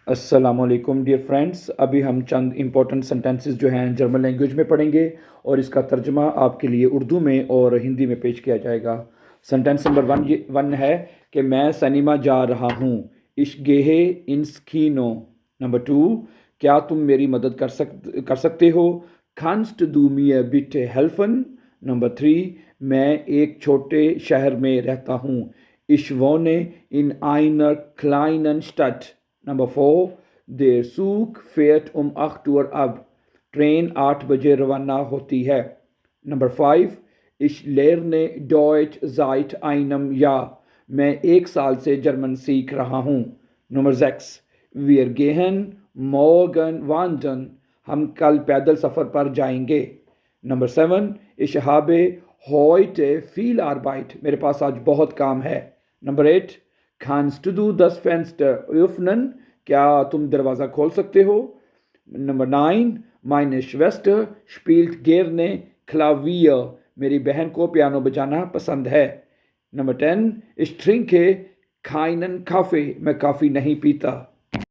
अस्सलाम वालेकुम dear friends. अभी हम चंद इम्पोर्टेंट सेंटेंसेस जो हैं जर्मन लैंग्वेज में पढ़ेंगे और इसका तर्जमा आपके लिए उर्दू में और हिंदी में पेश किया जाएगा। सेंटेंस नंबर वन है कि मैं सिनेमा जा रहा हूँ। इश गेहे इंस कीनो। नंबर टू, क्या तुम मेरी मदद कर सकते हो। kannst du mir bitte helfen। Number three, मैं एक छोटे शहर में रहता हूँ। Ich wohne in einer kleinen Stadt। Number four, der Zug fährt um 8 Uhr ab। Train 8 बजे रवाना होती है। Number five, ich lerne Deutsch seit einem Jahr। मैं एक साल से जर्मन सीख रहा हूँ। Number six, wir gehen morgen wandern। हम कल पैदल सफ़र पर जाएंगे। Number seven, ich habe heute viel Arbeit। मेरे पास आज बहुत काम है। Number eight, kannst du das Fenster öffnen। क्या तुम दरवाज़ा खोल सकते हो। Number nine, meine Schwester spielt gerne Klavier। मेरी बहन को पियानो बजाना पसंद है। Number ten, ich trinke keinen Kaffee। मैं कॉफ़ी नहीं पीता।